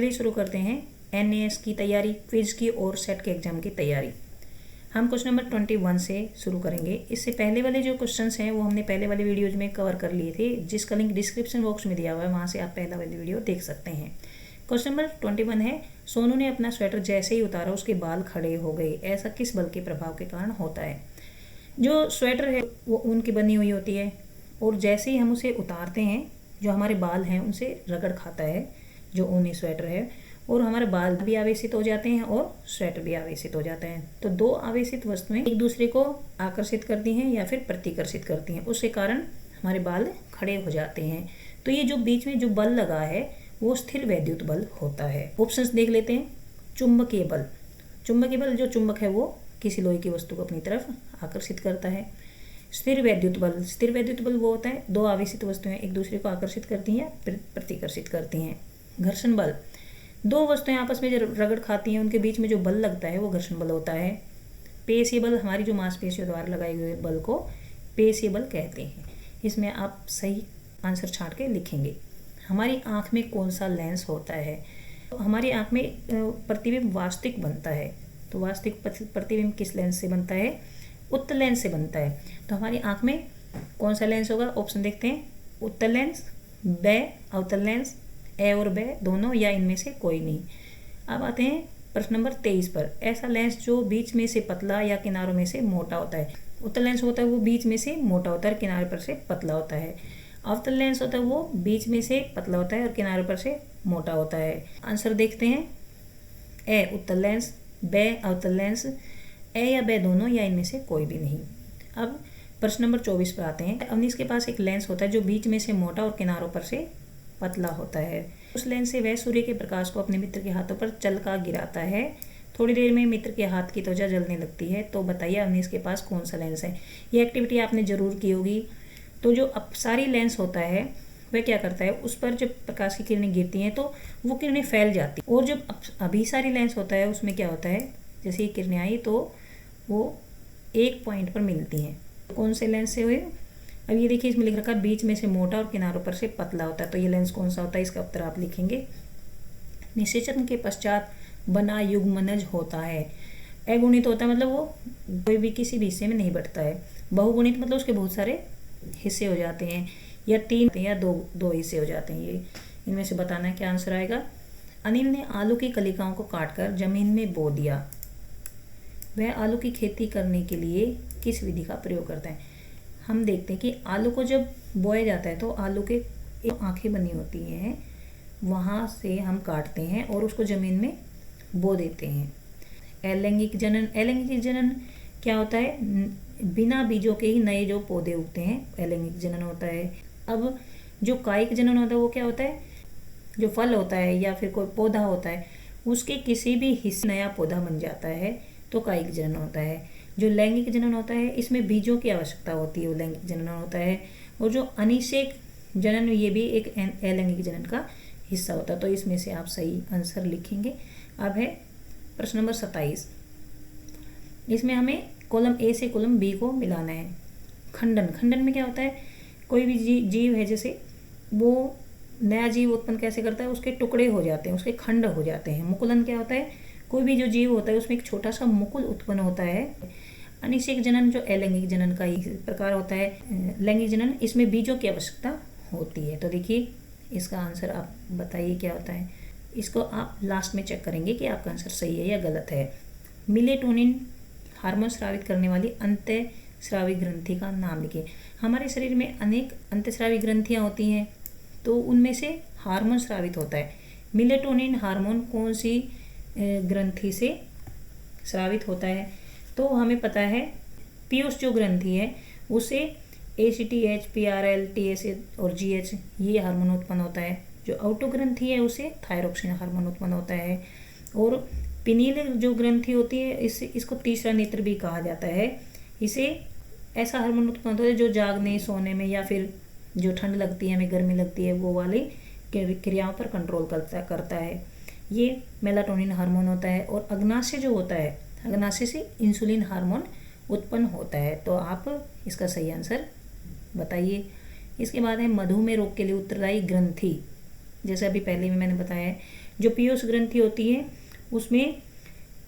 चलिए शुरू करते हैं एनएएस की तैयारी, क्विज की और सेट के एग्जाम की तैयारी। हम क्वेश्चन नंबर 21 से शुरू करेंगे। इससे पहले वाले जो क्वेश्चंस हैं वो हमने पहले वाले वीडियोज में कवर कर लिए थे, जिसका लिंक डिस्क्रिप्शन बॉक्स में दिया हुआ है, वहाँ से आप पहला वाली वीडियो देख सकते हैं। क्वेश्चन नंबर 21 है, सोनू ने अपना स्वेटर जैसे ही उतारा उसके बाल खड़े हो गए, ऐसा किस बल के प्रभाव के कारण होता है। जो स्वेटर है वो ऊन की बनी हुई होती है और जैसे ही हम उसे उतारते हैं जो हमारे बाल हैं उनसे रगड़ खाता है जो ऊनी स्वेटर है, और हमारे बाल भी आवेशित हो जाते हैं और स्वेटर भी आवेशित हो जाता है। तो दो आवेशित वस्तुएं एक दूसरे को आकर्षित करती हैं या फिर प्रतिकर्षित करती हैं, उसके कारण हमारे बाल खड़े हो जाते हैं। तो ये जो बीच में जो बल लगा है वो स्थिर वैद्युत बल होता है। ऑप्शंस देख लेते हैं। चुंबकीय बल, चुंबकीय बल जो चुंबक है वो किसी लोहे की वस्तु को अपनी तरफ आकर्षित करता है। स्थिर वैद्युत बल, स्थिर वैद्युत बल वो होता है दो आवेशित वस्तुएं एक दूसरे को आकर्षित करती हैं या प्रतिकर्षित करती हैं। घर्षण बल, दो वस्तुएं आपस में जो रगड़ खाती हैं उनके बीच में जो बल लगता है वो घर्षण बल होता है। पेशीय बल, हमारी जो मांसपेशियों द्वारा लगाए हुए बल को पेशीय बल कहते हैं। इसमें आप सही आंसर छांट के लिखेंगे। हमारी आँख में कौन सा लेंस होता है। हमारी आँख में प्रतिबिंब वास्तविक बनता है, तो वास्तविक प्रतिबिंब किस लेंस से बनता है, उत्तल लेंस से बनता है। तो हमारी आँख में कौन सा लेंस होगा, ऑप्शन देखते हैं। उत्तल लेंस, ब अवतल लेंस, ए और बे दोनों या इनमें से कोई नहीं। अब आते हैं प्रश्न नंबर 23 पर। ऐसा लेंस जो बीच में से पतला या किनारों में से मोटा होता है। उत्तल लेंस होता है वो बीच में से मोटा होता है और किनारे पर से पतला होता है। अवतल लेंस होता है वो बीच में से पतला होता है और किनारे पर से मोटा होता है। आंसर देखते हैं। ए उत्तल लेंस, बे अवतल लेंस, ए या बे दोनों या इनमें से कोई भी नहीं। अब प्रश्न नंबर 24 पर आते हैं। अवनीश के पास एक लेंस होता है जो बीच में से मोटा और किनारों पर से पतला होता है। उस लेंस से वह सूर्य के प्रकाश को अपने मित्र के हाथों पर चलका गिराता है। थोड़ी देर में मित्र के हाथ की त्वचा जलने लगती है। तो बताइए अवनीश के पास कौन सा लेंस है। ये एक्टिविटी आपने जरूर की होगी। तो जो अपसारी लेंस होता है वह क्या करता है, उस पर जब प्रकाश की किरणें गिरती हैं तो वो किरणें फैल जाती हैं। और जब अभिसारी लेंस होता है उसमें क्या होता है, जैसे ये किरणें आई तो वो एक पॉइंट पर मिलती हैं। कौन से लेंस से हुए। अब ये देखिए इसमें लिख रखा है बीच में से मोटा और किनारों पर से पतला होता है। तो ये लेंस कौन सा होता है, इसका उत्तर आप लिखेंगे। निषेचन के पश्चात बना युग्मनज होता है। अगुणित होता है मतलब वो कोई भी किसी भी हिस्से में नहीं बढ़ता है। बहुगुणित मतलब उसके बहुत सारे हिस्से हो जाते हैं, या तीन या दो हिस्से हो जाते हैं। ये इनमें से बताना है क्या आंसर आएगा। अनिल ने आलू की कलिकाओं को काटकर जमीन में बो दिया। वह आलू की खेती करने के लिए किस विधि का प्रयोग करता है। हम देखते हैं कि आलू को जब बोया जाता है तो आलू के एक आँखें बनी होती हैं, वहाँ से हम काटते हैं और उसको ज़मीन में बो देते हैं। अलैंगिक जनन, अलैंगिक जनन क्या होता है, बिना बीजों के ही नए जो पौधे उगते हैं अलैंगिक जनन होता है। अब जो कायिक जनन होता है वो क्या होता है, जो फल होता है या फिर कोई पौधा होता है उसके किसी भी हिस्से नया पौधा बन जाता है तो कायिक जनन होता है। जो लैंगिक जनन होता है इसमें बीजों की आवश्यकता होती है, वो लैंगिक जनन होता है। और जो अनिषेक जनन ये भी एक अलैंगिक जनन का हिस्सा होता है। तो इसमें से आप सही आंसर लिखेंगे। अब है प्रश्न नंबर 27। इसमें हमें कॉलम ए से कॉलम बी को मिलाना है। खंडन, खंडन में क्या होता है, कोई भी जीव है जैसे वो नया जीव उत्पन्न कैसे करता है, उसके टुकड़े हो जाते हैं, उसके खंड हो जाते हैं। मुकुलन क्या होता है, कोई भी जो जीव होता है उसमें एक छोटा सा मुकुल उत्पन्न होता है। अनिषेक जनन जो अलैंगिक जनन का ही प्रकार होता है। लैंगिक जनन इसमें बीजों की आवश्यकता होती है। तो देखिए इसका आंसर आप बताइए क्या होता है। इसको आप लास्ट में चेक करेंगे कि आपका आंसर सही है या गलत है। मिलेटोनिन हार्मोन स्रावित करने वाली अंतःस्रावी ग्रंथि का नाम लिखिए। हमारे शरीर में अनेक अंतःस्रावी ग्रंथियाँ होती हैं तो उनमें से हार्मोन स्रावित होता है। मिलेटोनिन हार्मोन कौन सी ग्रंथि से स्रावित होता है, तो हमें पता है पीयूष जो ग्रंथि है उसे ACTH, PRL, TSH और GH ये हार्मोन उत्पन्न होता है। जो आउटो ग्रंथि है उसे थायरोक्सिन हार्मोन उत्पन्न होता है। और पिनील जो ग्रंथि होती है इसको तीसरा नेत्र भी कहा जाता है। इसे ऐसा हार्मोन उत्पन्न होता है जो जागने, सोने में या फिर जो ठंड लगती है, हमें गर्मी लगती है, वो वाली क्रियाओं पर कंट्रोल करता है। ये मेलाटोनिन हार्मोन होता है। और अग्नाशय जो होता है, अग्नाशय से इंसुलिन हार्मोन उत्पन्न होता है। तो आप इसका सही आंसर बताइए। इसके बाद है मधुमेह रोग के लिए उत्तरदायी ग्रंथि। जैसे अभी पहले भी मैंने बताया है जो पीयूष ग्रंथि होती है उसमें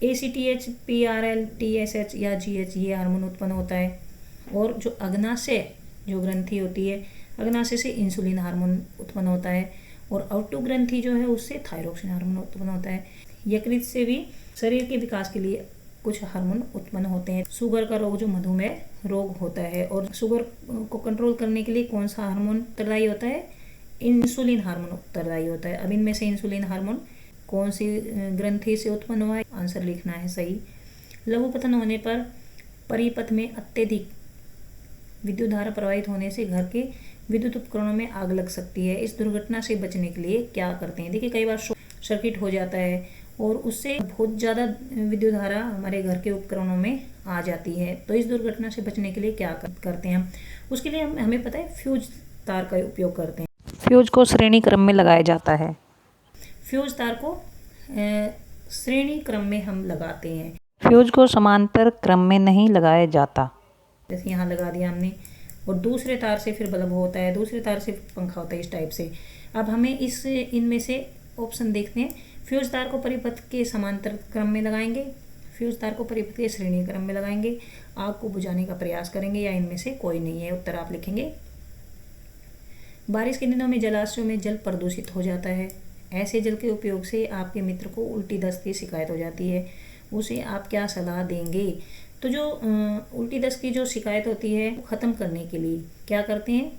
ACTH, PRL, TSH या GH ये हार्मोन उत्पन्न होता है। और जो अग्नाशय जो ग्रंथि होती है, अग्नाशय से इंसुलिन हार्मोन उत्पन्न होता है। और आउटो ग्रंथि जो है उससे थायरोक्सिन हार्मोन उत्पन्न होता है। यकृत से भी शरीर के विकास के लिए कुछ हार्मोन उत्पन्न होते हैं। शुगर का रोग जो मधुमेह रोग होता है, और शुगर को कंट्रोल करने के लिए कौन सा हार्मोन उत्तरदायी होता है? इंसुलिन हार्मोन उत्तरदायी होता है। अब इनमें से इंसुलिन हार्मोन कौन सी ग्रंथि से उत्पन्न हुआ है? आंसर लिखना है सही। लघुपतन होने पर परिपथ में अत्यधिक विद्युत धारा प्रवाहित होने से घर के विद्युत उपकरणों में आग लग सकती है। इस दुर्घटना से बचने के लिए क्या करते हैं? देखिए, कई बार शॉर्ट सर्किट हो जाता है और उससे बहुत ज़्यादा विद्युत धारा हमारे घर के उपकरणों में आ जाती है। तो इस दुर्घटना से बचने के लिए क्या करते हैं हम? उसके लिए हमें पता है फ्यूज तार का उपयोग करते हैं। फ्यूज को श्रेणी क्रम में लगाया जाता है। फ्यूज तार को श्रेणी क्रम में हम लगाते हैं। फ्यूज को समांतर क्रम में नहीं लगाया जाता। जैसे यहाँ लगा दिया हमने, और दूसरे तार से फिर बल्ब होता है, दूसरे तार से पंखा होता है, इस टाइप से। अब हमें इनमें से ऑप्शन देखते हैं। फ्यूज तार को परिपथ के समांतर क्रम में लगाएंगे, फ्यूज तार को परिपथ के श्रेणी क्रम में लगाएंगे, आग को बुझाने का प्रयास करेंगे, या इनमें से कोई नहीं है। उत्तर आप लिखेंगे। बारिश के दिनों में जलाशयों में जल प्रदूषित हो जाता है। ऐसे जल के उपयोग से आपके मित्र को उल्टी दस्त की शिकायत हो जाती है, उसे आप क्या सलाह देंगे? तो जो उल्टी दस्त की जो शिकायत होती है वो ख़त्म करने के लिए क्या करते हैं?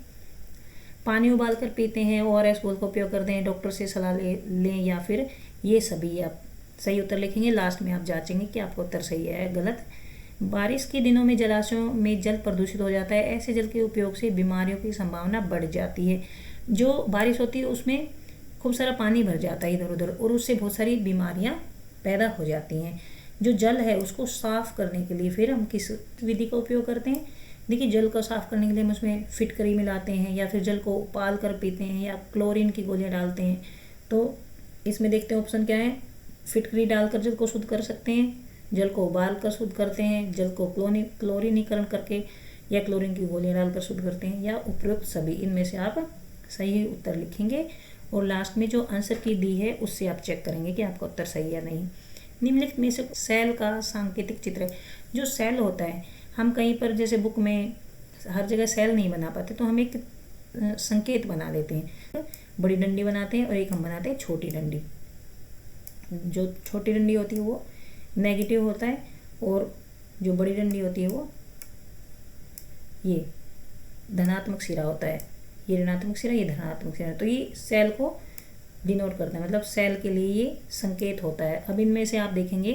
पानी उबाल कर पीते हैं, ORS घोल का उपयोग करते हैं, डॉक्टर से सलाह लें, या फिर ये सभी। आप सही उत्तर लिखेंगे। लास्ट में आप जांचेंगे कि आपका उत्तर सही है गलत। बारिश के दिनों में जलाशयों में जल प्रदूषित हो जाता है। ऐसे जल के उपयोग से बीमारियों की संभावना बढ़ जाती है। जो बारिश होती है उसमें खूब सारा पानी भर जाता है इधर उधर, और उससे बहुत सारी बीमारियां पैदा हो जाती हैं। जो जल है उसको साफ़ करने के लिए फिर हम किस विधि का उपयोग करते हैं? देखिए, जल को साफ़ करने के लिए हम उसमें फिटकरी मिलाते हैं, या फिर जल को उबाल कर पीते हैं, या क्लोरीन की गोलियां डालते हैं। तो इसमें देखते हैं ऑप्शन क्या है। फिटकरी डालकर जल को शुद्ध कर सकते हैं, जल को उबाल कर शुद्ध करते हैं, जल को क्लोरीनीकरण करके या क्लोरीन की गोलियां डालकर शुद्ध करते हैं, या उपयुक्त सभी। इनमें से आप सही उत्तर लिखेंगे। और लास्ट में जो आंसर की दी है उससे आप चेक करेंगे कि आपका उत्तर सही है या नहीं। निम्नलिखित में से सेल का सांकेतिक चित्र है। जो सेल होता है, हम कहीं पर जैसे बुक में हर जगह सेल नहीं बना पाते, तो हम एक संकेत बना देते हैं। बड़ी डंडी बनाते हैं और एक हम बनाते हैं छोटी डंडी। जो छोटी डंडी होती है वो नेगेटिव होता है, और जो बड़ी डंडी होती है वो ये धनात्मक सिरा होता है। ये ऋणात्मक सिरा, ये धनात्मक सिरा। तो ये सेल को डिनोट करता है, मतलब सेल के लिए ये संकेत होता है। अब इनमें से आप देखेंगे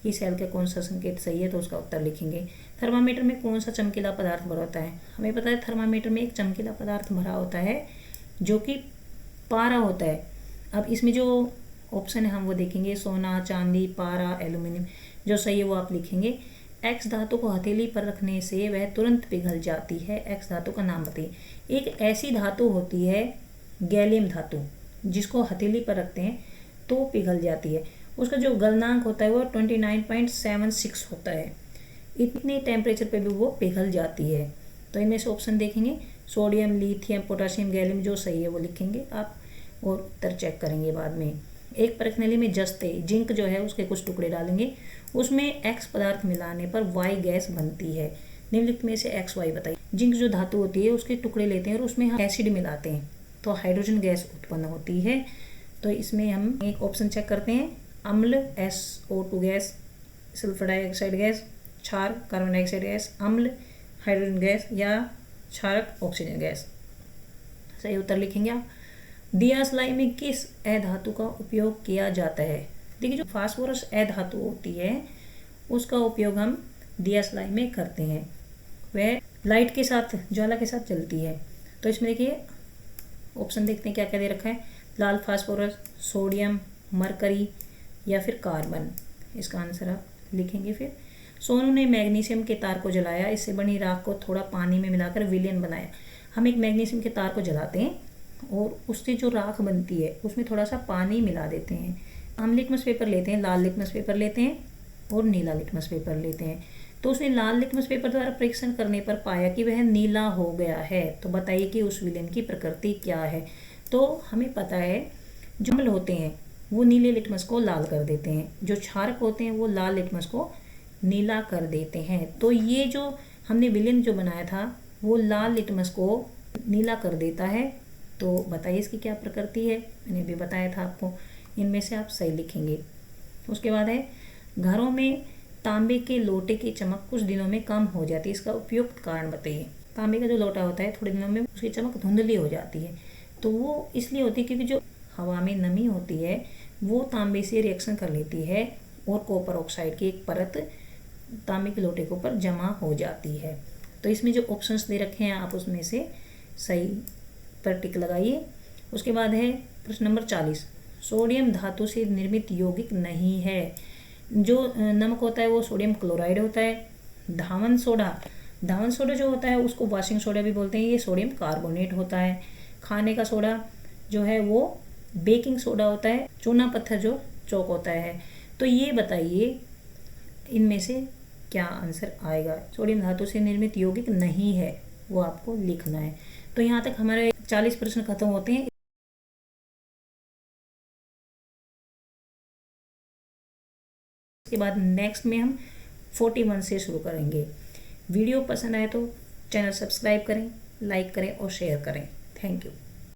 कि सेल का कौन सा संकेत सही है, तो उसका उत्तर लिखेंगे। थर्मामीटर में कौन सा चमकीला पदार्थ भरा होता है? हमें पता है थर्मामीटर में एक चमकीला पदार्थ भरा होता है जो कि पारा होता है। अब इसमें जो ऑप्शन है हम वो देखेंगे। सोना, चांदी, पारा, एल्यूमिनियम। जो सही है वो आप लिखेंगे। एक्स धातु को हथेली पर रखने से वह तुरंत पिघल जाती है। एक्स धातु का नाम बताइए। एक ऐसी धातु होती है गैलियम धातु, जिसको हथेली पर रखते हैं तो पिघल जाती है। उसका जो गलनांक होता है वो 29.76 होता है। इतने टेम्परेचर पे भी वो पिघल जाती है। तो इनमें से ऑप्शन देखेंगे। Sodium, lithium, potassium, gallium. जो सही है वो लिखेंगे आप, और उत्तर चेक करेंगे बाद में। एक परखनली में जस्ते जिंक जो है उसके कुछ टुकड़े डालेंगे, उसमें एक्स पदार्थ मिलाने पर वाई गैस बनती है। निम्नलिखित में से एक्स वाई बताइए। जिंक जो धातु होती है उसके टुकड़े लेते हैं और उसमें हम एसिड मिलाते हैं तो हाइड्रोजन गैस उत्पन्न होती है। तो इसमें हम एक ऑप्शन चेक करते हैं। अम्ल SO2 gas, sulphur dioxide gas, क्षार कार्बन डाइऑक्साइड गैस, अम्ल हाइड्रोजन गैस, या क्षारक ऑक्सीजन गैस। सही उत्तर लिखेंगे आप। दिया सलाई में किस अधातु का उपयोग किया जाता है? देखिए, जो फास्फोरस अधातु होती है उसका उपयोग हम दिया सलाई में करते हैं। वह लाइट के साथ, ज्वाला के साथ चलती है। तो इसमें देखिए ऑप्शन देखते हैं क्या क्या दे रखा है। लाल फास्फोरस, सोडियम, मरकरी, या फिर कार्बन। इसका आंसर आप लिखेंगे। फिर सोनू ने मैग्नीशियम के तार को जलाया, इससे बनी राख को थोड़ा पानी में मिलाकर विलयन बनाया। हम एक मैग्नीशियम के तार को जलाते हैं और उससे जो राख बनती है उसमें थोड़ा सा पानी मिला देते हैं। हम लिटमस पेपर लेते हैं, लाल लिटमस पेपर लेते हैं और नीला लिटमस पेपर लेते हैं। तो उसने लाल लिटमस पेपर द्वारा परीक्षण करने पर पाया कि वह नीला हो गया है। तो बताइए कि उस विलयन की प्रकृति क्या है? तो हमें पता है जो अम्ल होते हैं वो नीले लिटमस को लाल कर देते हैं। जो क्षारक होते हैं वो लाल लिटमस को नीला कर देते हैं। तो ये जो हमने विलेन जो बनाया था वो लाल लिटमस को नीला कर देता है। तो बताइए इसकी क्या प्रकृति है, मैंने भी बताया था आपको। इनमें से आप सही लिखेंगे। उसके बाद है घरों में तांबे के लोटे की चमक कुछ दिनों में कम हो जाती है, इसका उपयुक्त कारण बताइए। तांबे का जो लोटा होता है थोड़े दिनों में उसकी चमक धुंधली हो जाती है। तो वो इसलिए होती है क्योंकि जो हवा में नमी होती है वो तांबे से रिएक्शन कर लेती है और कॉपर ऑक्साइड की एक परत तांबे के लोटे के ऊपर जमा हो जाती है। तो इसमें जो ऑप्शंस दे रखे हैं आप उसमें से सही पर टिक लगाइए। उसके बाद है प्रश्न नंबर 40, सोडियम धातु से निर्मित यौगिक नहीं है। जो नमक होता है वो सोडियम क्लोराइड होता है। धावन सोडा जो होता है उसको वॉशिंग सोडा भी बोलते हैं, ये सोडियम कार्बोनेट होता है। खाने का सोडा जो है वो बेकिंग सोडा होता है। चूना पत्थर जो चौक होता है। तो ये बताइए इनमें से क्या आंसर आएगा। सोडियम धातु से निर्मित यौगिक नहीं है वो आपको लिखना है। तो यहाँ तक हमारे 40 प्रश्न खत्म होते हैं। इसके बाद नेक्स्ट में हम 41 से शुरू करेंगे। वीडियो पसंद आए तो चैनल सब्सक्राइब करें, लाइक करें और शेयर करें। Thank you.